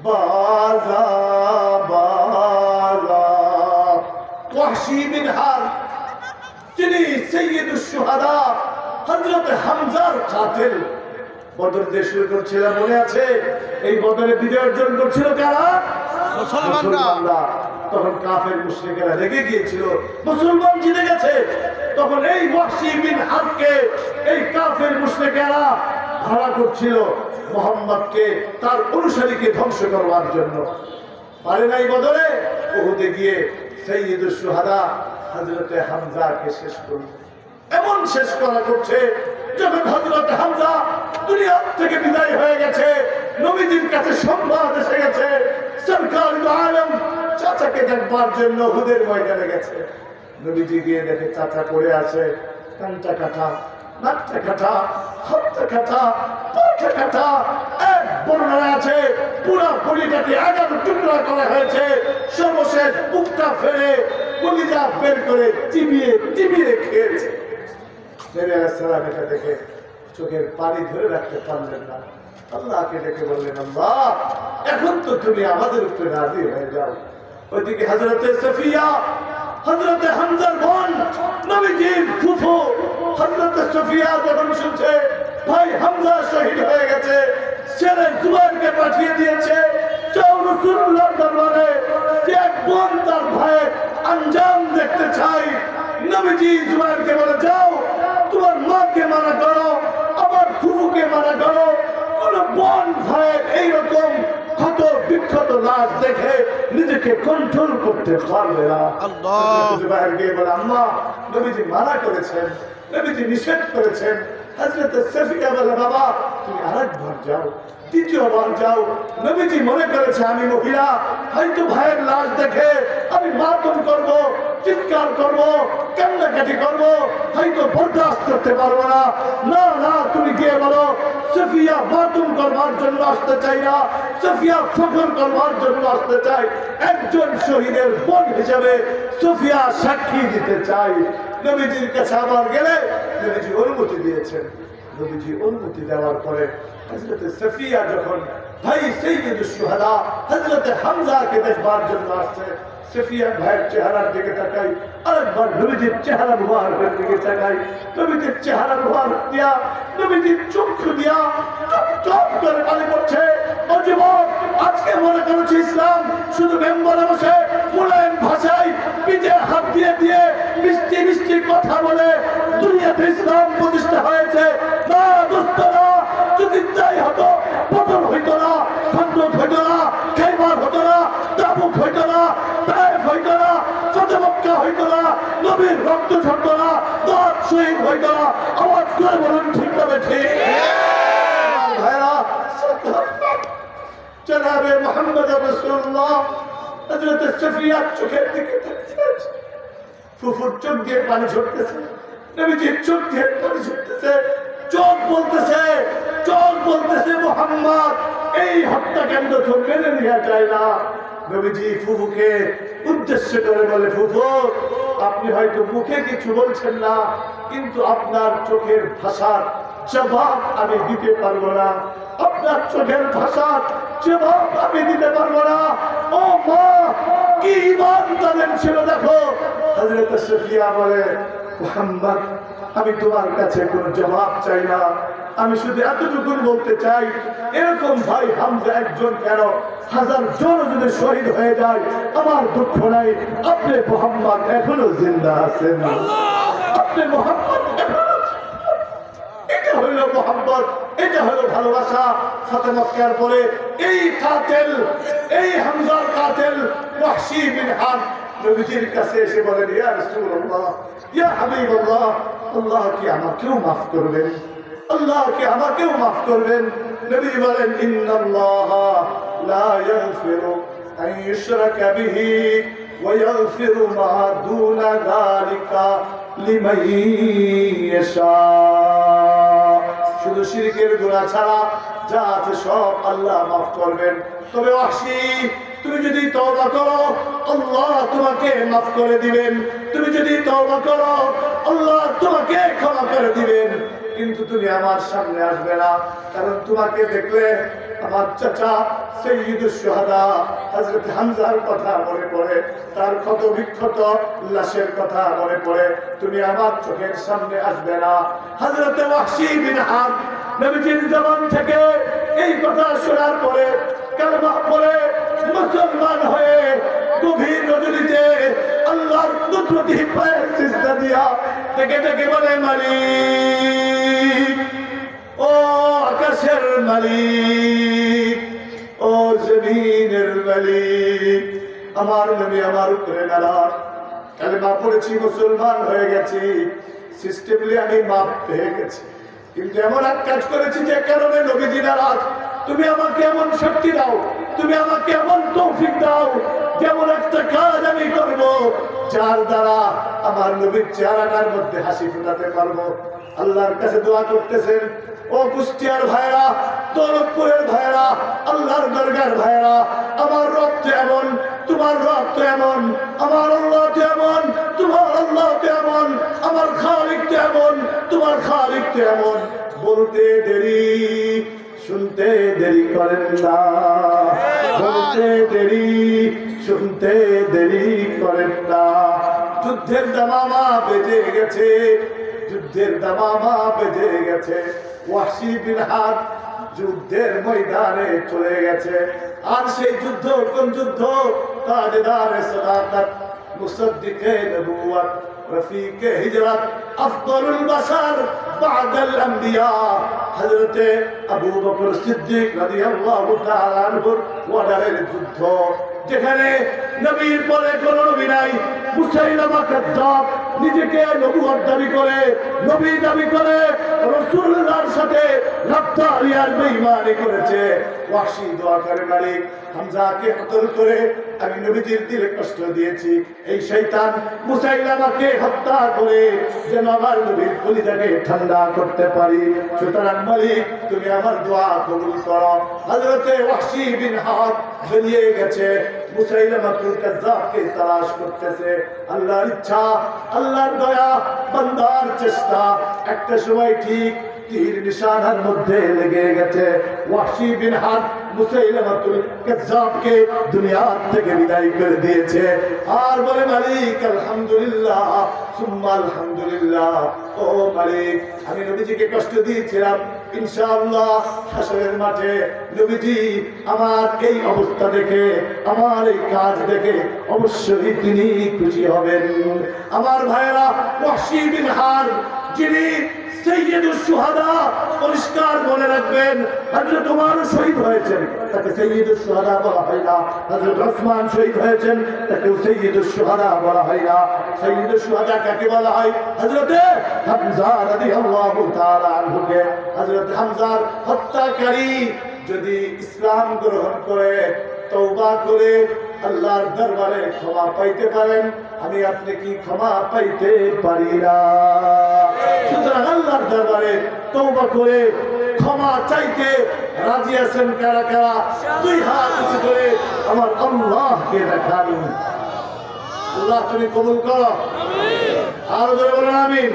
বাজা বাজা। ওয়াহশী বিন হারব যিনি সাইয়্যিদুশ শুহাদা হযরত হামজার কাতিল, বদর দিয়ে শুরু করছিলাম, মনে আছে? এই বদরে বিজয় অর্জন করছিল কারা? মুসলমানরা। তখন কাফের মুশরিকেরা রেগে গিয়েছিল, মুসলমান জিতে গেছে। তখন এই ওয়াহশী বিন হারবকে এই কাফের মুশরিকেরা ভাড়া করছিল মুহাম্মদকে, তার অনুসারীকে ধ্বংস করবার জন্য। পারে নাই বদরে, উহুদে গিয়ে সাইয়্যিদুশ শুহাদা হযরত হামজাকে শেষ করল। এমন শেষ করা করছে, যখন হযরত হামজা দুনিয়া থেকে বিদায় হয়ে গেছে, নবীজির কাছে সংবাদ এসে গেছে, সরকার দু আলম চাচাকে দেখবার জন্য উহুদের ময়দানে গেছে। নবীজি গিয়ে দেখে চাচা পড়ে আছে, কানটা কাটা, নাকটা কাটা, হাতটা কাটা, পাটা কাটা। এক বর্ণনা আছে পুরা বডিটাকে 11 টুকরা করা হয়েছে, সর্বশেষ বুকটা ফেলে কলিজা বের করে চিবিয়ে চিবিয়ে খেয়েছে। নবী আলাইহিস সালাম এটা দেখে চোখের পানি ধরে রাখতে পারলেন না, আল্লাহকে ডেকে বললেন, আল্লাহ এখন তো তুমি আমাদের উপরে রাজি হয়ে যাও। ওইদিকে হযরতে সফিয়া, হযরতে হামজার বোন, নবীজির ফুফু হযরতে সফিয়া যখন শুনছে ভাই হামজা শহীদ হয়ে গেছে, ছেলে জুবাইরকে পাঠিয়ে দিয়েছে যাও রাসূলুল্লাহর দরবারে, যে এক বোন তার ভাইয়ের আঞ্জাম দেখতে চাই। নবীজি জুবাইরকে বলে, যাও তোমার মাকে মানা করো, আমার ফুফুকে মানা করো। কোন বোন ভাইয়ের এইরকম ক্ষত বিক্ষত লাশ দেখে নিজেকে কন্ট্রোল করতে পারবে না। জুবাইর গিয়ে বলে, আম্মা নবীজি মানা করেছেন, নবীজি নিষেধ করেছেন। হযরত সফিয়া বলে, বাবা তুমি আরেকবার যাও, দ্বিতীয়বার যাও। নবীজি মনে করেছে আমি মহিলা, হয়তো ভাইয়ের লাশ দেখে আমি মাতম করব, চিৎকার করব, কান্নাকাটি করব, হয়তো বরদাস্ত করতে পারবো না। না না, তুমি গিয়ে বলো সফিয়া মাতম করবার জন্য আসতে চাই না, সফিয়া ফখর করবার জন্য আসতে চাই, একজন শহীদের বোন হিসেবে সফিয়া সাক্ষী দিতে চাই। নবীজির কাছে আবার গেলে নবীজি অনুমতি দিয়েছেন। নবীজি অনুমতি দেওয়ার পরে হযরত সফিয়া যখন ভাই সাইয়্যিদুশ শুহাদা হযরত হামজাকে দেখবার জন্য আসছে, সফিয়া ভাইয়ের চেহারার দিকে তাকাই, আরেকবার নবীজির চেহারা মুবারকের দিকে তাকাই, নবীজির চেহারা মুবারক দিয়া, নবীজির চক্ষু দিয়া টপ করে পানি পড়ছে। ও যুবক, আজকে মনে করেছে ইসলাম শুধু মেম্বারে বসে মুলায়ম ভাষায় পিঠে হাত দিয়ে দিয়ে মিষ্টি মিষ্টি কথা বলে দুনিয়াতে ইসলাম প্রতিষ্ঠা হয়েছে। না দোস্ত না, যদি তাই হতো বদর হইতো না, খন্দক হইতো না, খাইবার হতো না, তাবুক হইতো না, তায়েফ হইতো না, ফাতহ মক্কা হইতো না, নবীর রক্ত ঝরতো না, দাঁত শহীদ হইতো না। আওয়াজ করে বলুন ঠিক তবে ঠিক। ভাইরা, জনাবে মুহাম্মদ রাসূলুল্লাহ হযরত সফিয়া চোখের দিকে তাকিয়েছে, ফুফুর চোখ দিয়ে পানি ঝরতেছে, নবীজির চোখ দিয়ে পানি ঝরতেছে, চোখ বলতেছে মুহাম্মদ এই হত্যাকাণ্ড তো মেনে নেওয়া যায় না। নবীজি ফুফুকে উদ্দেশ্য করে বলে, ফুফু আপনি হয়তো মুখে কিছু বলছেন না, কিন্তু আপনার চোখের ভাষার জবাব আমি দিতে পারবো না, আপনার চোখের ভাষার জবাব আমি দিতে পারবো না। ও মা, কি ঈমান তাদের ছিল দেখো। হযরত সফিয়া বলে, মুহাম্মদ আমি তোমার কাছে কোনো জবাব চাই না, আমি শুধু এতটুকু বলতে চাই, এরকম ভাই হামজা একজন কেন, 1000 জন যদি শহীদ হয়ে যায় আমার দুঃখ নাই। আপনি মুহাম্মদ এখনো জিন্দা আছেন, আপনি মুহাম্মদ এখনো। এটা হইল মুহাম্মদ, এটা হলো ভালোবাসা। ফাতহ মক্কার পরে এই কাতিল, এই হামজার কাতিল ওয়াহশী বিন হারব নবীজির কাছে এসে বলেন, ইয়া রাসূলুল্লাহ, ইয়া হাবিবাল্লাহ, আল্লাহ কি আমাকেও মাফ করবেন, আল্লাহ কি আমাকেও মাফ করবেন। নবী বলেন, ইন্নাল্লাহা লা ইয়াগফিরু আন ইউশরাকা বিহি ওয়া ইয়াগফিরু মা দুনা যালিকা লিমান ইয়াশা। শুধু শিরকের গুনাহ ছাড়া যা আছে সব আল্লাহ মাফ করবেন। তবে ওয়াহশী, তুমি যদি তওবা করো আল্লাহ তোমাকে মাফ করে দিবেন, তুমি যদি তওবা করো আল্লাহ তোমাকে ক্ষমা করে দিবেন, কিন্তু তুমি আমার সামনে আসবে না, কারণ তোমাকে দেখলে আমার চাচা সাইয়্যিদুশ শুহাদা হযরত হামজার কথা মনে পড়ে, তার ক্ষত বিক্ষত লাশের কথা মনে পড়ে, তুমি আমার চোখের সামনে আসবে না। হযরত ওয়াহশী বিন হারব নবীজির জবান থেকে এই কথা শোনার পরে কালেমা পড়ে মুসলমান হয়ে গভীর রজনীতে আল্লাহর কুদরতি পায়ে সিজদা দিয়া ডেকে ডেকে বলে, মালিক, ও আকাশের মালিক, ও জমিনের মালিক, আমার নবী আমার উপরে নারাজ। কালেমা পড়েছি, মুসলমান হয়ে গেছি, সিস্টেমলি আমি মাপ পেয়ে গেছি, কিন্তু এমন এক কাজ করেছি যে কারণে নবীজি নারাজ। তুমি আমাকে এমন শক্তি দাও, তুমি আমাকে এমন তৌফিক দাও, যেমন একটা কাজ আমি করব যার দ্বারা আমার নবীর চেহারাটার মধ্যে হাসি ফোটাতে পারবো। আল্লাহর কাছে দোয়া করতেছেন। ও কুষ্টিয়ার ভাইরা, দৌলতপুরের ভাইরা, আল্লাহর দরগার ভাইরা, আমার রব তো এমন, তোমার রব তো এমন, আমার আল্লাহ তো এমন, তোমার আল্লাহ তো এমন, আমার খালিক তো এমন, তোমার খালিক তো এমন। বলতে দেরি, শুনতে দেরি করেন না, বলতে দেরি, শুনতে দেরি করেন না। যুদ্ধের দামামা বেজে গেছে, যুদ্ধের দামামা বেজে গেছে। ওয়াহশী বিন হারব যুদ্ধের ময়দানে চলে গেছে। আর সেই যুদ্ধ কোন যুদ্ধ? তাজদারে সাদাকাত, মুসাদ্দিকে নবুওয়াত, রফিকে হিজরত, আফদলুল বাশার বা'দাল আম্বিয়া হযরতে আবু বকর সিদ্দিক রাদিয়াল্লাহু তাআলা আনহুর ওয়াদারের যুদ্ধ, যেখানে নবীর পরে কোন নবী নাই। মুসাইলামা কাযযাব নিজেকে নবুয়ত দাবি করে, নবী দাবি করে, রাসূলুল্লাহর সাথে গাদ্দারি আর বেঈমানি করেছে। ওয়াহশী দোয়া করে, মালিক, হামজাকে কতল করে আমি নবীজির দিলে কষ্ট দিয়েছি, এই শয়তান মুসাইলামাকে হত্যা করে যেন আমার নবীর কলিজাকে ঠান্ডা করতে পারি। সুতরাং মালিক, তুমি আমার দোয়া কবুল করো। হযরতে ওয়াহশী বিন হারব বেরিয়ে গেছে, মুসাইলামাতুল কাযযাবকে তালাশ করতেছে। আল্লাহর ইচ্ছা, আল্লাহর দয়া, বান্দার চেষ্টা, একটা সময় ঠিক তীর নিশানার মধ্যে লেগে গেছে। ওয়াহশী বিন হারব মুসাইলামাতুল কাযযাবকে দুনিয়া থেকে বিদায় করে দিয়েছে। আর বলে, মালিক আলহামদুলিল্লাহ, সুম্মা আলহামদুলিল্লাহ। ও মালিক, আমি নবীজিকে কষ্ট দিয়েছিলাম, ইনশাআল্লাহ হাসরের মাঠে নবীজি আমার এই অবস্থা দেখে, আমার এই কাজ দেখে অবশ্যই তিনি খুশি হবেন। আমার ভাইয়েরা, ওয়াহশী বিন হারব যিনি সাইয়্যিদুশ শুহাদা, পরিষ্কার মনে রাখবেন, হযরত ওমর শহীদ হয়েছেন, তাকে সাইয়্যিদুশ শুহাদা বলা হয় না। হযরত ওসমান শহীদ হয়েছেন, তাকে সাইয়্যিদুশ শুহাদা বলা হয় না। সাইয়্যিদুশ শুহাদা কাকে বলা হয়? হযরতে হামজা রাদিয়াল্লাহু তাআলা আনহুকে। হযরত হামজার হত্যাকারী যদি ইসলাম গ্রহণ করে, তওবা করে আল্লাহর দরবারে ক্ষমা পাইতে পারেন, আমি আপনি কি ক্ষমা পাইতে পারি না? সুতরাং আল্লাহর দরবারে তওবা করে ক্ষমা চাইতে রাজি আছেন কারা কারা? দুই হাত উঁচু করে আমার আল্লাহকে দেখান। আল্লাহ তুমি কবুল করো। আরো জোরে বলুন আমিন।